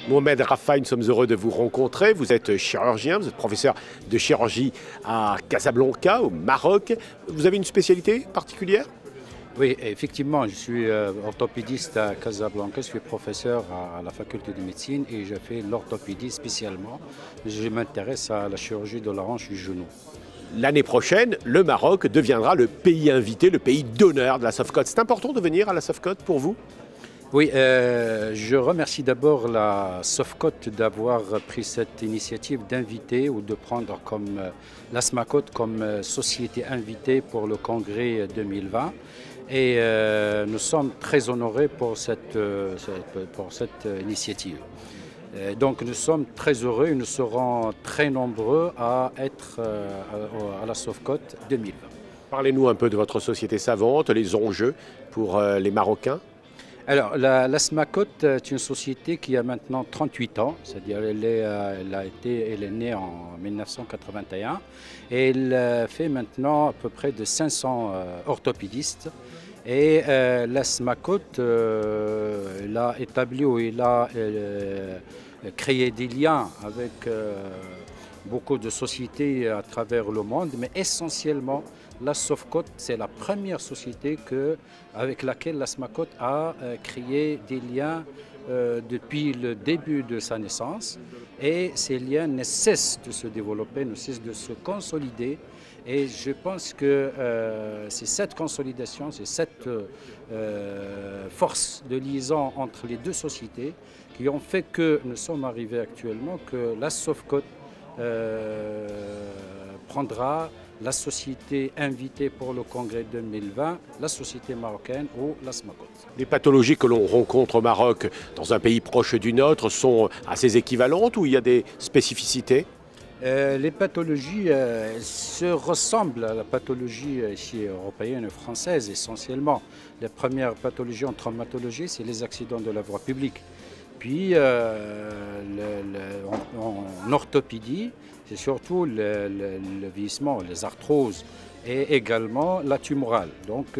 Mohamed Raffaï, nous sommes heureux de vous rencontrer. Vous êtes chirurgien, vous êtes professeur de chirurgie à Casablanca, au Maroc. Vous avez une spécialité particulière? Oui, effectivement, je suis orthopédiste à Casablanca, je suis professeur à la faculté de médecine et je fais l'orthopédie spécialement. Je m'intéresse à la chirurgie de la hanche du genou. L'année prochaine, le Maroc deviendra le pays invité, le pays d'honneur de la Sofcote. C'est important de venir à la Sofcote pour vous? Oui, je remercie d'abord la Sofcote d'avoir pris cette initiative d'inviter ou de prendre comme la SMACOT comme société invitée pour le congrès 2020. Et nous sommes très honorés pour cette initiative. Donc nous sommes très heureux et nous serons très nombreux à être à la Sofcote 2020. Parlez-nous un peu de votre société savante, les enjeux pour les Marocains. Alors, la SMACOT est une société qui a maintenant 38 ans, c'est-à-dire elle est née en 1981 et elle fait maintenant à peu près de 500 orthopédistes. Et la SMACOT elle a établi ou elle a créé des liens avec beaucoup de sociétés à travers le monde, mais essentiellement la Sofcote, c'est la première société avec laquelle la SMACOT a créé des liens depuis le début de sa naissance. Et ces liens ne cessent de se développer, ne cessent de se consolider. Et je pense que c'est cette consolidation, c'est cette force de liaison entre les deux sociétés qui ont fait que nous sommes arrivés actuellement que la Sofcote prendra la société invitée pour le congrès 2020, la société marocaine ou la SMACOT. Les pathologies que l'on rencontre au Maroc dans un pays proche du nôtre sont assez équivalentes ou il y a des spécificités? Les pathologies se ressemblent à la pathologie ici européenne et française essentiellement. Les premières pathologies en traumatologie, c'est les accidents de la voie publique. Puis en orthopédie, c'est surtout le vieillissement, les arthroses et également la tumorale. Donc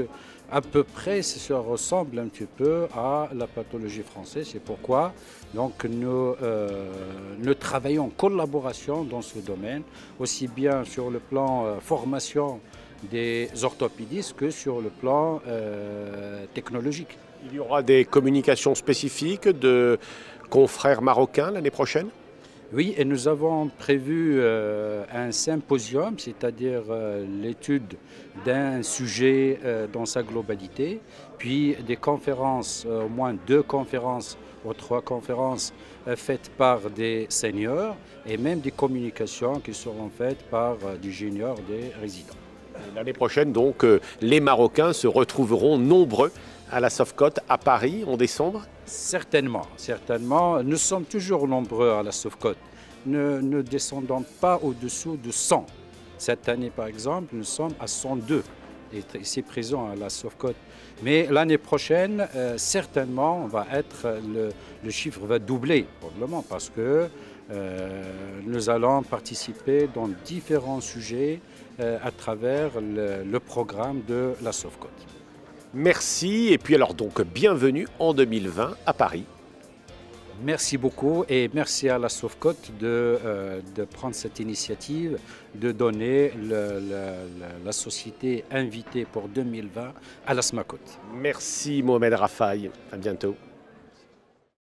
à peu près, ça ressemble un petit peu à la pathologie française. C'est pourquoi donc, nous travaillons en collaboration dans ce domaine, aussi bien sur le plan formation des orthopédistes que sur le plan technologique. Il y aura des communications spécifiques de confrères marocains l'année prochaine? Oui, et nous avons prévu un symposium, c'est-à-dire l'étude d'un sujet dans sa globalité, puis des conférences, au moins 2 conférences ou 3 conférences faites par des seniors et même des communications qui seront faites par des juniors, des résidents. L'année prochaine, donc, les Marocains se retrouveront nombreux à la Sofcote à Paris en décembre? Certainement, certainement. Nous sommes toujours nombreux à la Sofcote. Ne descendons pas au-dessous de 100. Cette année, par exemple, nous sommes à 102 ici présents à la Sofcote. Mais l'année prochaine, certainement, le chiffre va doubler probablement parce que nous allons participer dans différents sujets à travers le programme de la Sofcote. Merci et puis alors donc bienvenue en 2020 à Paris. Merci beaucoup et merci à la Sofcote de prendre cette initiative, de donner la société invitée pour 2020 à la SMACOT. Merci Mohamed Raffaï, à bientôt.